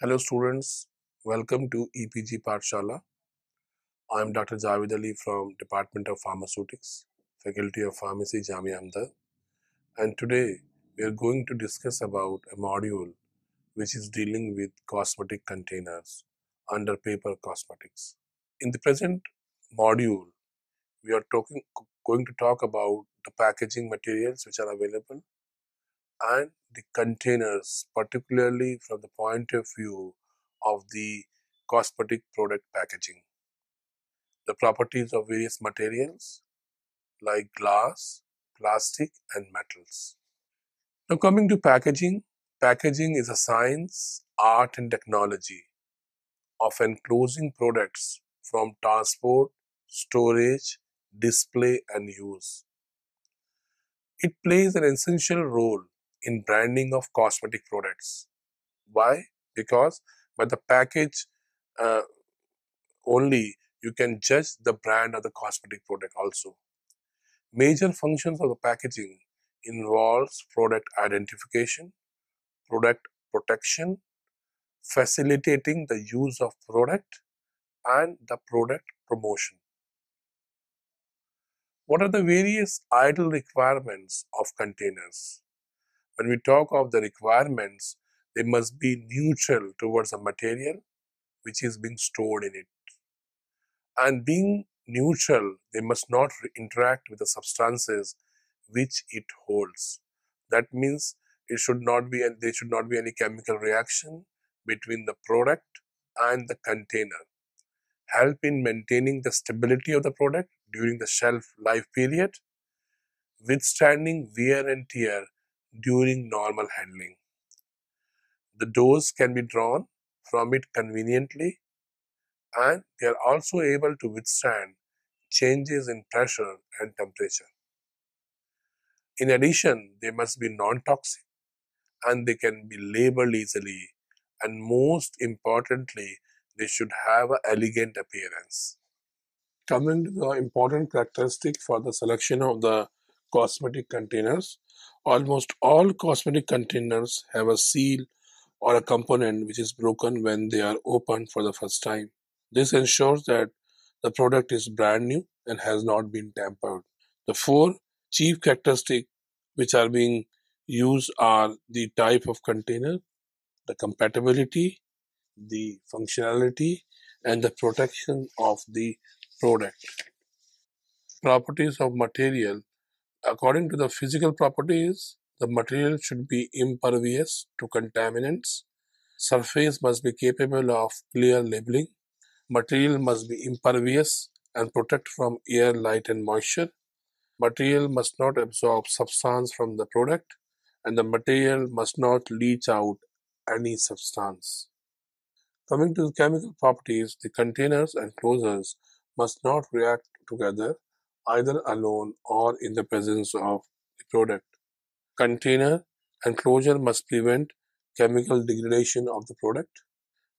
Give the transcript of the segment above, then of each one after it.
Hello students, welcome to EPG Pathshala. I am Dr. Javed Ali from Department of Pharmaceutics, Faculty of Pharmacy, Jamia Ahmedabad. And today we are going to discuss about a module which is dealing with cosmetic containers under paper cosmetics. In the present module, we are going to talk about the packaging materials which are available and the containers, particularly from the point of view of the cosmetic product packaging. The properties of various materials like glass, plastic, and metals. Now, coming to packaging, packaging is a science, art, and technology of enclosing products from transport, storage, display, and use. It plays an essential role in branding of cosmetic products. Why? Because by the package uh, only you can judge the brand of the cosmetic product also. Major functions of the packaging involves product identification, product protection, facilitating the use of product, and the product promotion. What are the various ideal requirements of containers? When we talk of the requirements, they must be neutral towards the material which is being stored in it. And being neutral, they must not interact with the substances which it holds. That means there should not be any chemical reaction between the product and the container. Help in maintaining the stability of the product during the shelf life period, withstanding wear and tear during normal handling. The doors can be drawn from it conveniently, and they are also able to withstand changes in pressure and temperature. In addition, they must be non-toxic and they can be labeled easily, and most importantly, they should have an elegant appearance. Coming to the important characteristic for the selection of the cosmetic containers, almost all cosmetic containers have a seal or a component which is broken when they are opened for the first time. This ensures that the product is brand new and has not been tampered. The four chief characteristics which are being used are the type of container, the compatibility, the functionality, and the protection of the product. Properties of material. According to the physical properties, the material should be impervious to contaminants. Surface must be capable of clear labeling. Material must be impervious and protect from air, light, and moisture. Material must not absorb substance from the product, and the material must not leach out any substance. Coming to the chemical properties, the containers and closures must not react together either alone or in the presence of the product. Container and closure must prevent chemical degradation of the product.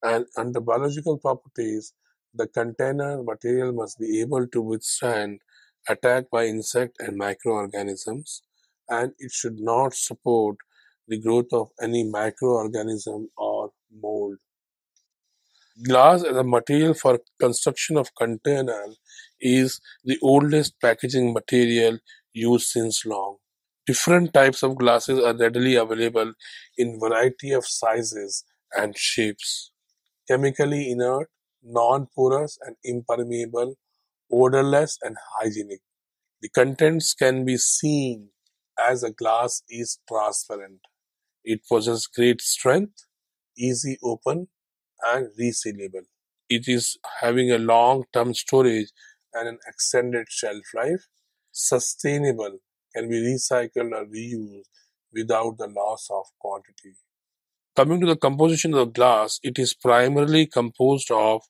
And under biological properties, the container material must be able to withstand attack by insect and microorganisms, and it should not support the growth of any microorganism or mold. Glass as a material for construction of container is the oldest packaging material used since long. Different types of glasses are readily available in variety of sizes and shapes. Chemically inert, non-porous and impermeable, odorless and hygienic. The contents can be seen as the glass is transparent. It possesses great strength, easy open and resealable. It is having a long-term storage and an extended shelf life. Sustainable, can be recycled or reused without the loss of quantity. Coming to the composition of the glass, it is primarily composed of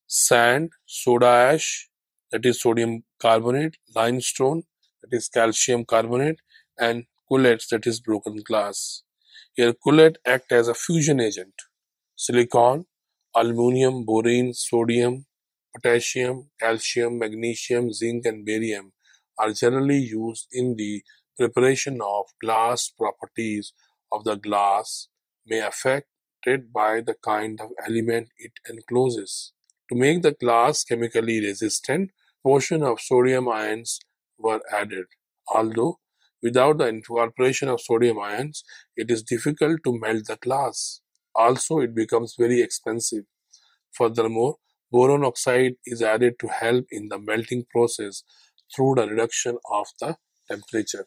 sand, soda ash, that is sodium carbonate, limestone, that is calcium carbonate, and cullets, that is broken glass. Here, cullet act as a fusion agent. Silicon, aluminum, borane, sodium, potassium, calcium, magnesium, zinc, and barium are generally used in the preparation of glass. Properties of the glass may affect affected by the kind of element it encloses. To make the glass chemically resistant, portion of sodium ions were added. Although without the incorporation of sodium ions, it is difficult to melt the glass. Also, it becomes very expensive. Furthermore, boron oxide is added to help in the melting process through the reduction of the temperature.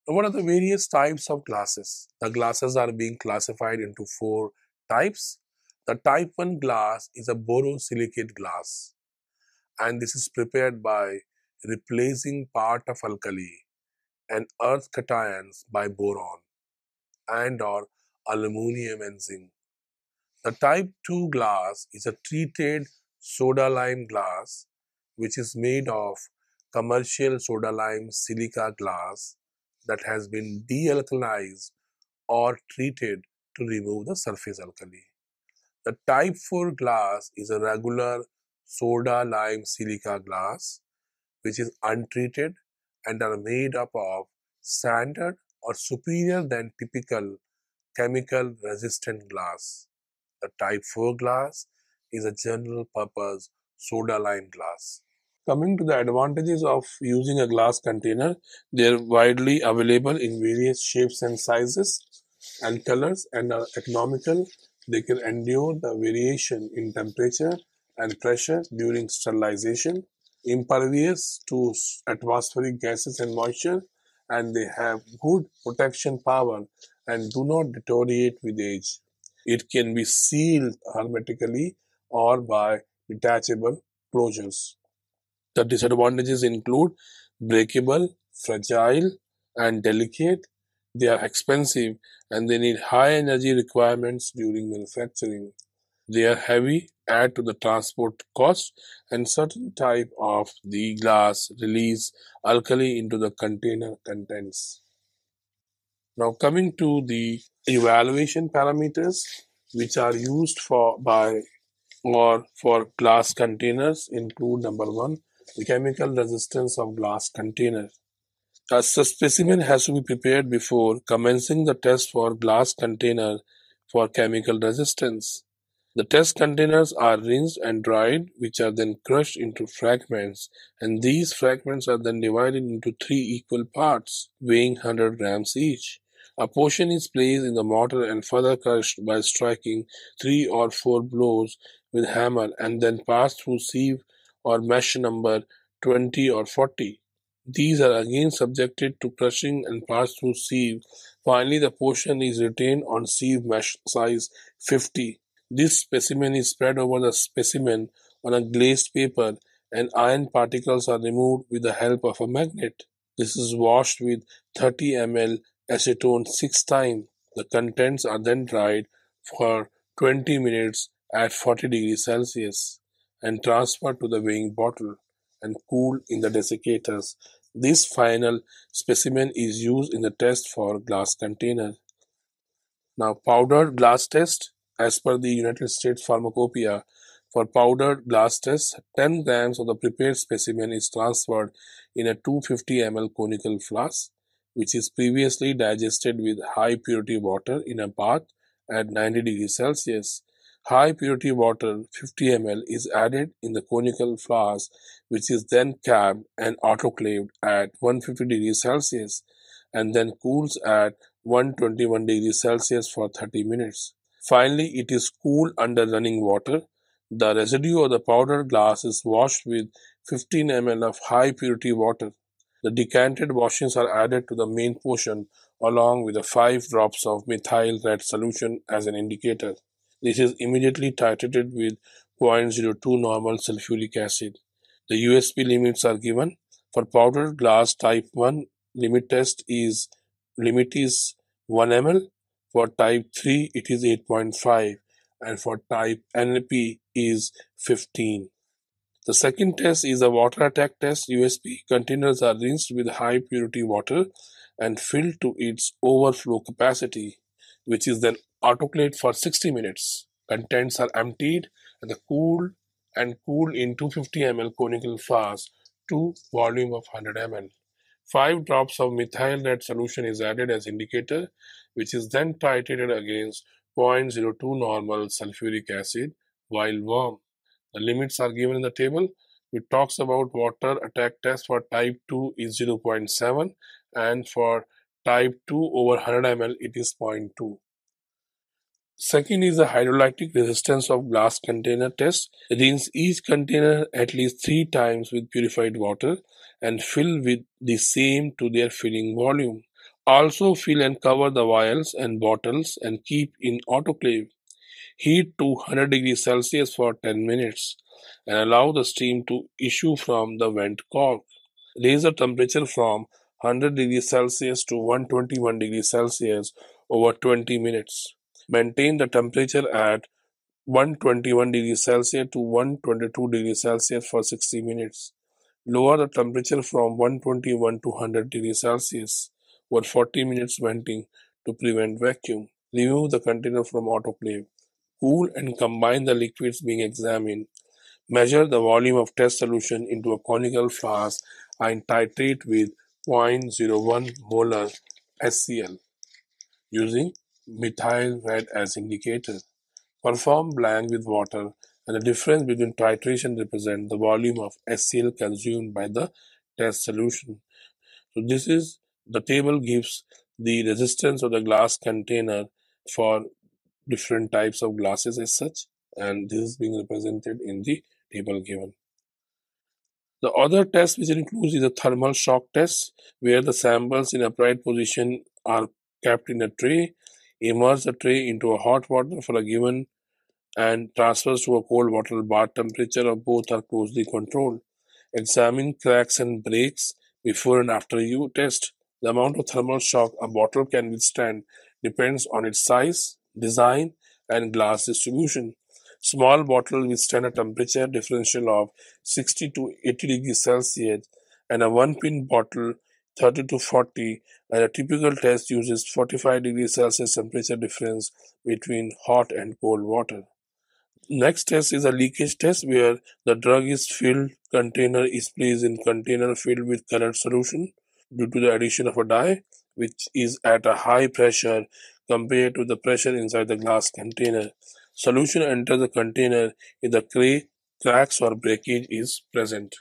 Now, what are the various types of glasses? The glasses are being classified into four types. The type 1 glass is a borosilicate glass, and this is prepared by replacing part of alkali and earth cations by boron and or aluminum and zinc. The type 2 glass is a treated soda lime glass, which is made of commercial soda lime silica glass that has been dealkalized or treated to remove the surface alkali. The type 4 glass is a regular soda lime silica glass, which is untreated and are made up of standard or superior than typical chemical resistant glass. The type 4 glass is a general purpose soda lime glass. Coming to the advantages of using a glass container, they are widely available in various shapes and sizes and colors and are economical. They can endure the variation in temperature and pressure during sterilization, impervious to atmospheric gases and moisture, and they have good protection power and do not deteriorate with age. It can be sealed hermetically or by detachable closures. The disadvantages include breakable, fragile, and delicate. They are expensive and they need high energy requirements during manufacturing. They are heavy, add to the transport cost, and certain type of the glass release alkali into the container contents. Now coming to the evaluation parameters which are used for by or for glass containers include number one, the chemical resistance of glass container. A specimen has to be prepared before commencing the test for glass container for chemical resistance. The test containers are rinsed and dried, which are then crushed into fragments, and these fragments are then divided into three equal parts, weighing 100 grams each. A portion is placed in the mortar and further crushed by striking 3 or 4 blows with hammer and then passed through sieve or mesh number 20 or 40. These are again subjected to crushing and passed through sieve. Finally, the portion is retained on sieve mesh size 50. This specimen is spread over the specimen on a glazed paper and iron particles are removed with the help of a magnet. This is washed with 30 ml acetone 6 times. The contents are then dried for 20 minutes at 40 degrees Celsius and transferred to the weighing bottle and cooled in the desiccators. This final specimen is used in the test for glass container. Now, powdered glass test. As per the United States Pharmacopoeia, for powdered glass test, 10 grams of the prepared specimen is transferred in a 250 ml conical flask, which is previously digested with high purity water in a bath at 90 degrees Celsius. High purity water 50 ml is added in the conical flask, which is then capped and autoclaved at 150 degrees Celsius and then cools at 121 degrees Celsius for 30 minutes. Finally, it is cooled under running water. The residue of the powdered glass is washed with 15 ml of high purity water. The decanted washings are added to the main portion along with the 5 drops of methyl red solution as an indicator. This is immediately titrated with 0.02 normal sulfuric acid. The USP limits are given. For powdered glass type 1, limit is 1 ml. For type 3, it is 8.5, and for type NP is 15. The second test is a water attack test. USP containers are rinsed with high purity water and filled to its overflow capacity, which is then autoclaved for 60 minutes. Contents are emptied and cooled in 250 ml conical flask to volume of 100 ml. 5 drops of methyl red solution is added as indicator, which is then titrated against 0.02 normal sulfuric acid while warm. The limits are given in the table. It talks about water attack test for type 2 is 0.7 and for type 2 over 100 ml it is zero point 0.2. Second is the hydrolytic resistance of glass container test. Rinse each container at least 3 times with purified water and fill with the same to their filling volume. Also fill and cover the vials and bottles and keep in autoclave. Heat to 100 degrees Celsius for 10 minutes and allow the steam to issue from the vent cork. Raise the temperature from 100 degrees Celsius to 121 degrees Celsius over 20 minutes. Maintain the temperature at 121 degrees Celsius to 122 degrees Celsius for 60 minutes. Lower the temperature from 121 to 100 degrees Celsius for 40 minutes venting to prevent vacuum. Remove the container from autoclave. Cool and combine the liquids being examined. Measure the volume of test solution into a conical flask and titrate with 0.01 molar HCl using methyl red as indicator. Perform blank with water and the difference between titration represents the volume of HCl consumed by the test solution. So this is the table gives the resistance of the glass container for different types of glasses as such, and this is being represented in the table given. The other test which it includes is a thermal shock test, where the samples in upright position are kept in a tray. Immerse the tray into a hot water for a given and transfers to a cold water bath temperature of both are closely controlled. Examine cracks and breaks before and after you test. The amount of thermal shock a bottle can withstand depends on its size, design, and glass distribution. Small bottles withstand a temperature differential of 60 to 80 degrees Celsius, and a 1 pint bottle 30 to 40, and a typical test uses 45 degrees Celsius temperature difference between hot and cold water. Next test is a leakage test where the drug is filled container is placed in container filled with colored solution due to the addition of a dye which is at a high pressure compared to the pressure inside the glass container. Solution enters the container if the cracks or breakage is present.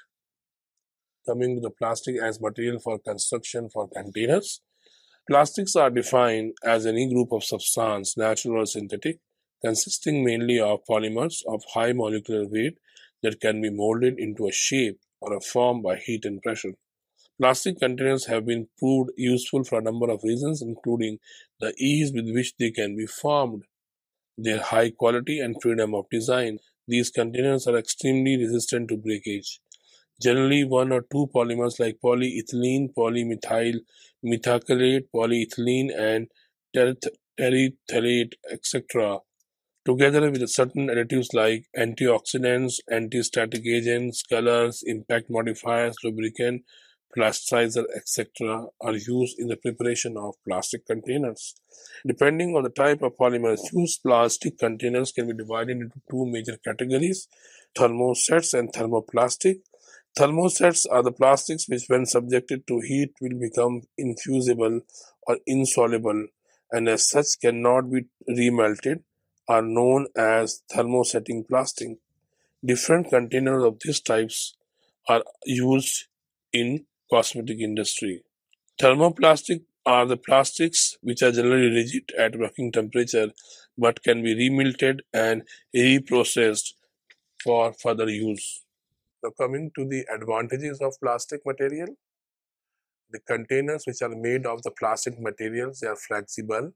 Coming to the plastic as material for construction for containers. Plastics are defined as any group of substance, natural or synthetic, consisting mainly of polymers of high molecular weight that can be molded into a shape or a form by heat and pressure. Plastic containers have been proved useful for a number of reasons, including the ease with which they can be formed, their high quality, and freedom of design. These containers are extremely resistant to breakage. Generally, one or two polymers like polyethylene, polymethyl methacrylate, polyethylene, and terephthalate, etc., together with certain additives like antioxidants, anti-static agents, colors, impact modifiers, lubricant, plasticizer, etc., are used in the preparation of plastic containers. Depending on the type of polymers used, plastic containers can be divided into two major categories: thermosets and thermoplastic. Thermosets are the plastics which, when subjected to heat, will become infusible or insoluble and as such cannot be remelted, are known as thermosetting plastic. Different containers of these types are used in cosmetic industry. Thermoplastic are the plastics which are generally rigid at working temperature but can be remelted and reprocessed for further use. Now, coming to the advantages of plastic material, the containers which are made of the plastic materials, they are flexible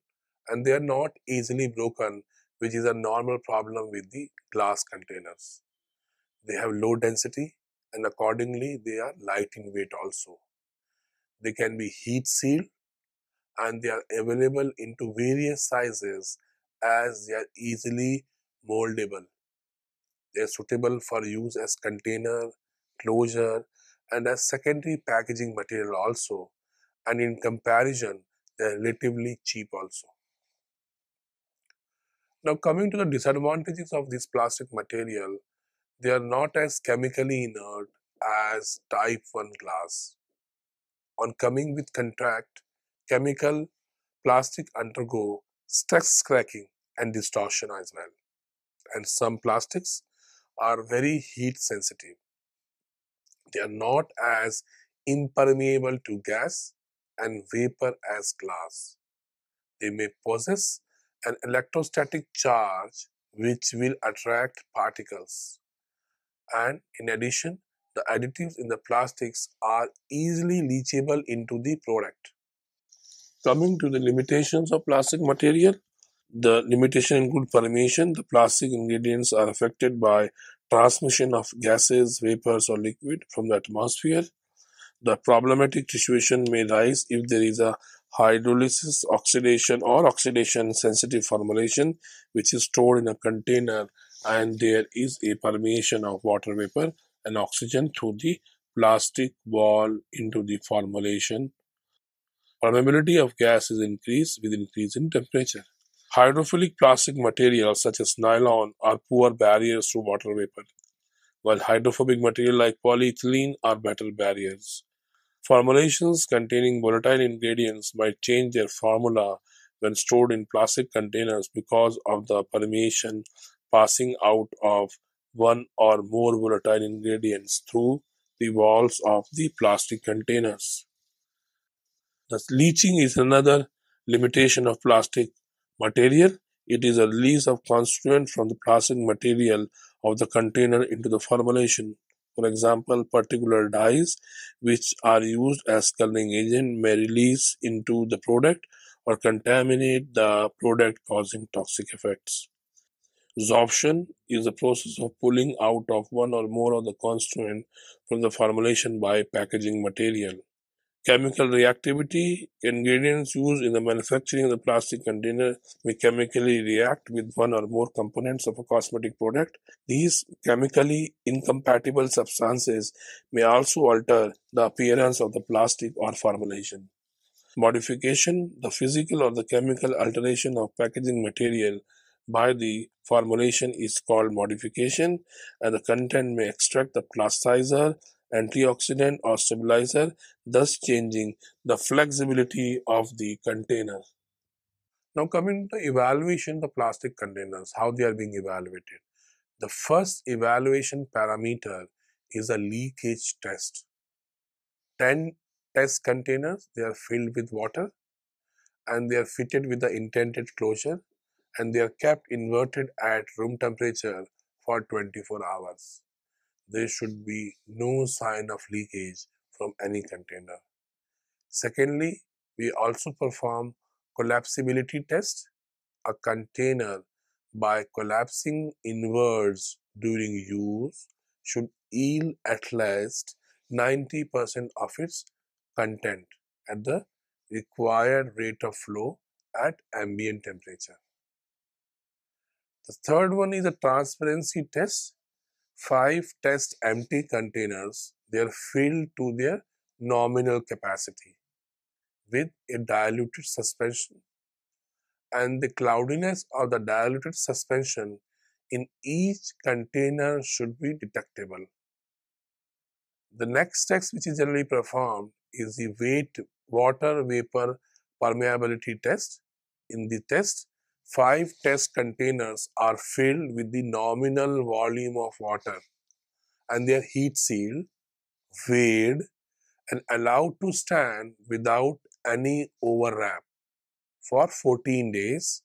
and they are not easily broken, which is a normal problem with the glass containers. They have low density and accordingly they are light in weight also. They can be heat sealed and they are available into various sizes as they are easily moldable. They are suitable for use as container, closure, and as secondary packaging material also. And in comparison, they are relatively cheap also. Now, coming to the disadvantages of this plastic material, they are not as chemically inert as type 1 glass. On coming with contact, chemical plastic undergo stress cracking and distortion as well. And some plastics are very heat sensitive. They are not as impermeable to gas and vapor as glass. They may possess an electrostatic charge which will attract particles. And in addition, the additives in the plastics are easily leachable into the product. Coming to the limitations of plastic material, the limitation include permeation. The plastic ingredients are affected by transmission of gases, vapors, or liquid from the atmosphere. The problematic situation may rise if there is a hydrolysis, oxidation, or oxidation sensitive formulation which is stored in a container and there is a permeation of water vapor and oxygen through the plastic wall into the formulation. Permeability of gas is increased with increase in temperature. Hydrophilic plastic materials such as nylon are poor barriers to water vapor, while hydrophobic material like polyethylene are better barriers. Formulations containing volatile ingredients might change their formula when stored in plastic containers because of the permeation passing out of one or more volatile ingredients through the walls of the plastic containers. Thus, leaching is another limitation of plastic material. It is a release of constituent from the plastic material of the container into the formulation. For example, particular dyes, which are used as coloring agent, may release into the product or contaminate the product, causing toxic effects. Absorption is the process of pulling out of one or more of the constituent from the formulation by packaging material. Chemical reactivity: ingredients used in the manufacturing of the plastic container may chemically react with one or more components of a cosmetic product. These chemically incompatible substances may also alter the appearance of the plastic or formulation. Modification: the physical or the chemical alteration of packaging material by the formulation is called modification, and the content may extract the plasticizer, antioxidant, or stabilizer, thus changing the flexibility of the container. Now, coming to evaluation of the plastic containers, how they are being evaluated. The first evaluation parameter is a leakage test. 10 test containers, they are filled with water and they are fitted with the intended closure and they are kept inverted at room temperature for 24 hours. There should be no sign of leakage from any container. Secondly, we also perform collapsibility test. A container, by collapsing inwards during use, should yield at least 90% of its content at the required rate of flow at ambient temperature. The third one is a transparency test. 5 test empty containers. They are filled to their nominal capacity with a diluted suspension, and the cloudiness of the diluted suspension in each container should be detectable. The next test which is generally performed is the water vapor permeability test. In the test, 5 test containers are filled with the nominal volume of water and they are heat sealed, weighed, and allowed to stand without any overwrap for 14 days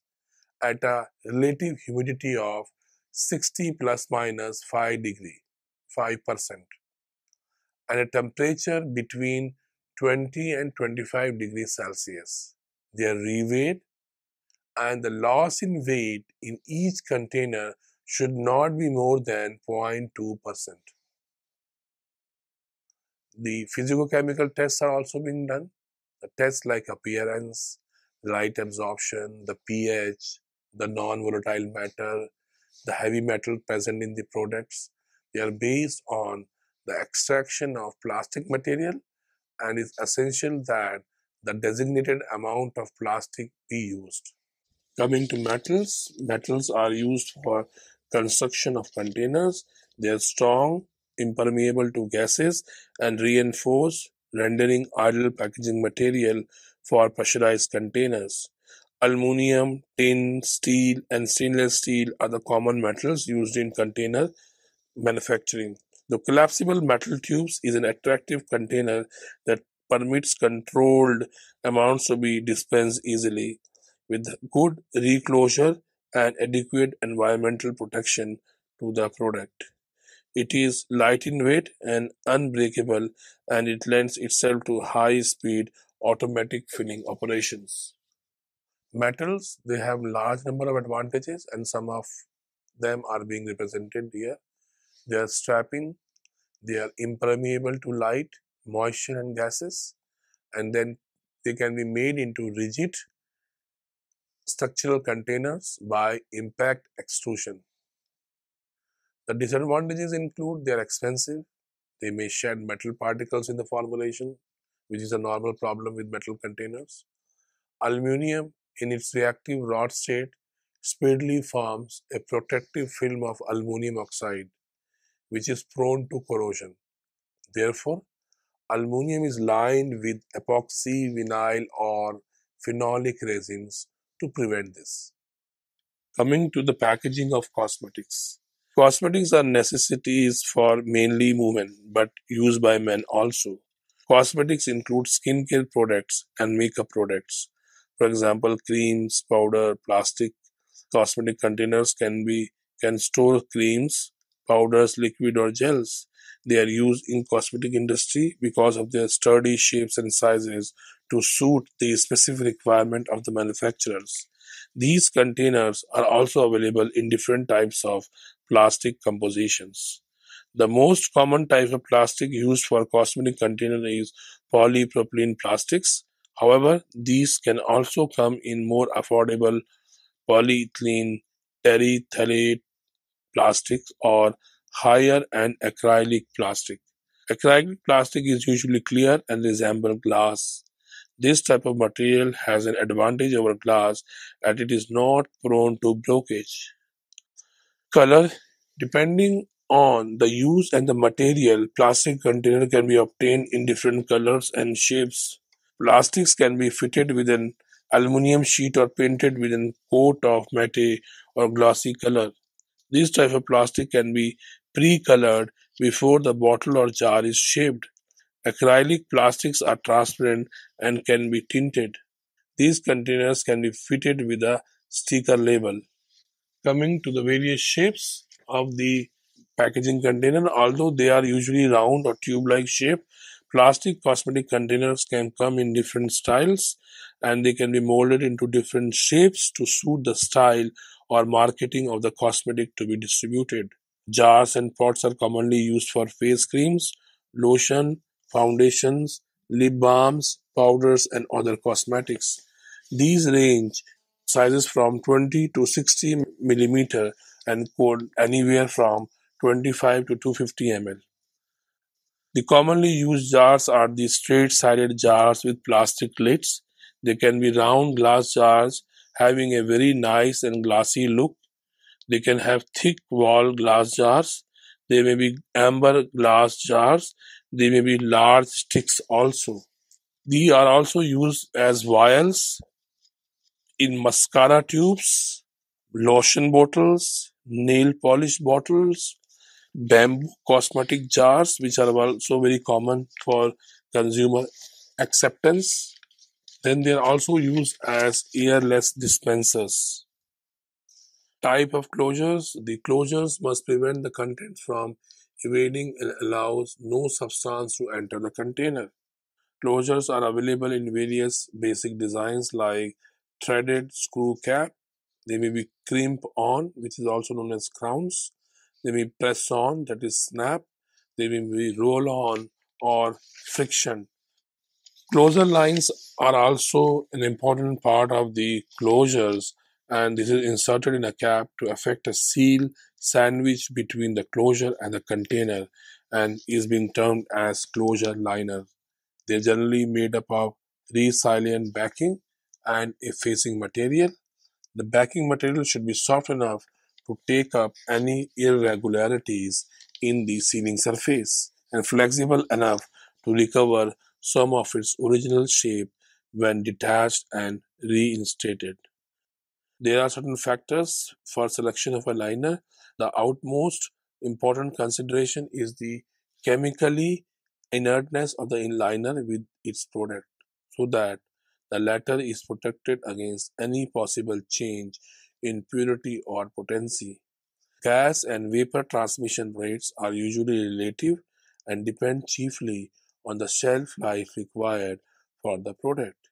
at a relative humidity of 60 plus minus 5% and a temperature between 20 and 25 degrees Celsius. They are reweighed and the loss in weight in each container should not be more than 0.2%. The physicochemical tests are also being done. The tests like appearance, light absorption, the pH, the non-volatile matter, the heavy metal present in the products, they are based on the extraction of plastic material and it's essential that the designated amount of plastic be used. Coming to metals, metals are used for construction of containers. They are strong, impermeable to gases, and reinforced, rendering ideal packaging material for pressurized containers. Aluminium, tin, steel, and stainless steel are the common metals used in container manufacturing. The collapsible metal tubes is an attractive container that permits controlled amounts to be dispensed easily, with good reclosure and adequate environmental protection to the product. It is light in weight and unbreakable, and it lends itself to high speed automatic filling operations. Metals, they have large number of advantages, and some of them are being represented here. They are strapping, they are impermeable to light, moisture, and gases, and then they can be made into rigid structural containers by impact extrusion. The disadvantages include they are expensive, they may shed metal particles in the formulation, which is a normal problem with metal containers. Aluminium, in its reactive raw state, speedily forms a protective film of aluminum oxide, which is prone to corrosion. Therefore, aluminum is lined with epoxy, vinyl, or phenolic resins to prevent this. Coming to the packaging of cosmetics. Cosmetics are necessities for mainly women, but used by men also. Cosmetics include skincare products and makeup products. For example, creams, powder, plastic cosmetic containers can store creams, powders, liquid or gels. They are used in cosmetic industry because of their sturdy shapes and sizes to suit the specific requirement of the manufacturers. These containers are also available in different types of plastic compositions. The most common type of plastic used for cosmetic container is polypropylene plastics. However, these can also come in more affordable polyethylene, terephthalate plastics, or higher and acrylic plastic. Acrylic plastic is usually clear and resembles glass. This type of material has an advantage over glass that it is not prone to blockage. Color, depending on the use and the material, plastic container can be obtained in different colors and shapes. Plastics can be fitted with an aluminum sheet or painted with a coat of matte or glossy color. This type of plastic can be pre-colored before the bottle or jar is shaped. Acrylic plastics are transparent and can be tinted. These containers can be fitted with a sticker label. Coming to the various shapes of the packaging container, although they are usually round or tube-like shape, plastic cosmetic containers can come in different styles and they can be molded into different shapes to suit the style or marketing of the cosmetic to be distributed. Jars and pots are commonly used for face creams, lotion, foundations, lip balms, powders, and other cosmetics. These range sizes from 20 to 60 millimeter and could anywhere from 25 to 250 ml. The commonly used jars are the straight-sided jars with plastic lids. They can be round glass jars having a very nice and glassy look. They can have thick wall glass jars. They may be amber glass jars. They may be large sticks also. They are also used as vials in mascara tubes, lotion bottles, nail polish bottles, bamboo cosmetic jars, which are also very common for consumer acceptance. Then they are also used as airless dispensers. Type of closures. The closures must prevent the contents from evading and allows no substance to enter the container. Closures are available in various basic designs like threaded screw cap. They may be crimp on, which is also known as crowns. They may press on, that is snap. They may be roll on or friction. Closure lines are also an important part of the closures, and this is inserted in a cap to effect a seal sandwich between the closure and the container and is being termed as closure liner. They're generally made up of resilient backing and a facing material. The backing material should be soft enough to take up any irregularities in the sealing surface and flexible enough to recover some of its original shape when detached and reinstated. There are certain factors for selection of a liner. The outmost important consideration is the chemically inertness of the liner with its product, so that the latter is protected against any possible change in purity or potency. Gas and vapor transmission rates are usually relative and depend chiefly on the shelf life required for the product.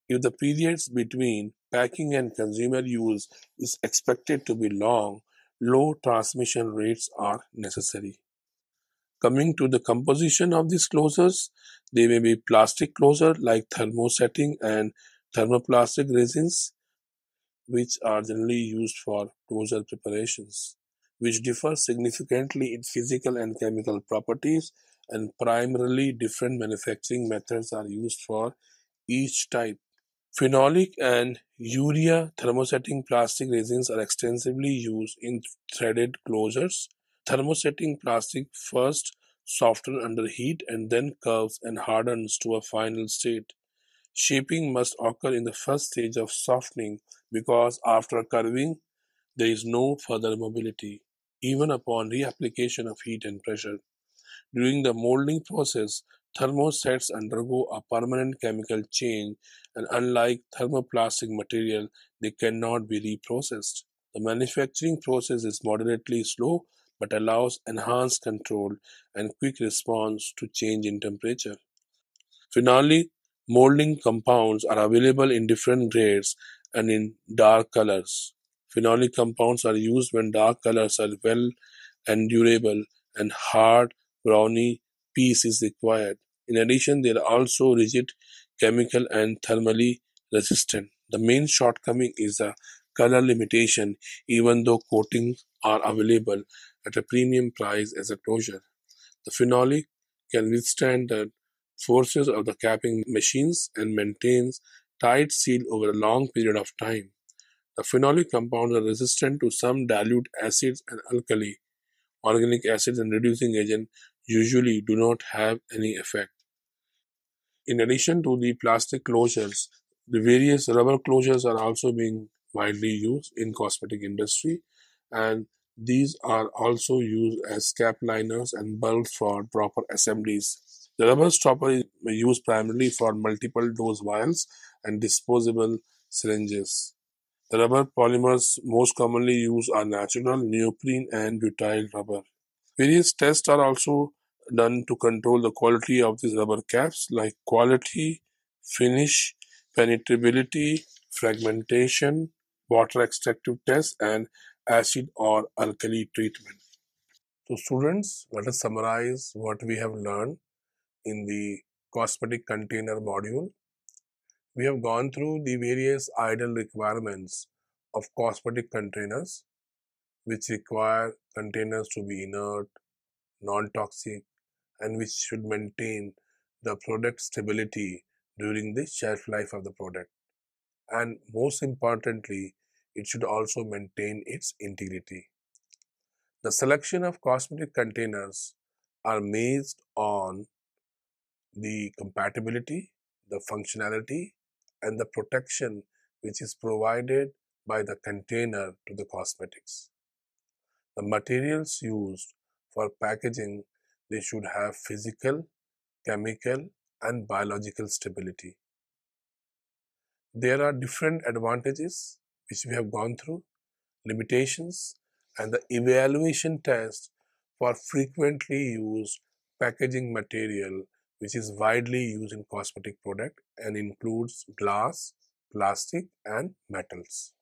If the periods between packing and consumer use is expected to be long, low transmission rates are necessary. Coming to the composition of these closures, they may be plastic closure like thermosetting and thermoplastic resins, which are generally used for closure preparations, which differ significantly in physical and chemical properties, and primarily different manufacturing methods are used for each type. Phenolic and urea thermosetting plastic resins are extensively used in threaded closures. Thermosetting plastic first softens under heat and then curves and hardens to a final state. Shaping must occur in the first stage of softening because after curving, there is no further mobility, even upon reapplication of heat and pressure. During the molding process, thermosets undergo a permanent chemical change, and unlike thermoplastic material, they cannot be reprocessed. The manufacturing process is moderately slow but allows enhanced control and quick response to change in temperature. Phenolic molding compounds are available in different grades and in dark colors. Phenolic compounds are used when dark colors are well and durable and hard browny piece is required. In addition, they are also rigid, chemical, and thermally resistant. The main shortcoming is the color limitation, even though coatings are available at a premium price as a closure. The phenolic can withstand the forces of the capping machines and maintains tight seal over a long period of time. The phenolic compounds are resistant to some dilute acids and alkali. Organic acids and reducing agent usually do not have any effect. In addition to the plastic closures, the various rubber closures are also being widely used in cosmetic industry, and these are also used as cap liners and bulbs for proper assemblies. The rubber stopper is used primarily for multiple dose vials and disposable syringes. The rubber polymers most commonly used are natural, neoprene, and butyl rubber. Various tests are also done to control the quality of these rubber caps, like quality, finish, penetrability, fragmentation, water extractive tests, and acid or alkali treatment. So, students, let us summarize what we have learned in the cosmetic container module. We have gone through the various ideal requirements of cosmetic containers, which require containers to be inert, non toxic, and which should maintain the product stability during the shelf life of the product. And most importantly, it should also maintain its integrity. The selection of cosmetic containers are based on the compatibility, the functionality, and the protection which is provided by the container to the cosmetics. The materials used for packaging, they should have physical, chemical, and biological stability. There are different advantages which we have gone through, limitations, and the evaluation test for frequently used packaging material which is widely used in cosmetic product and includes glass, plastic, and metals.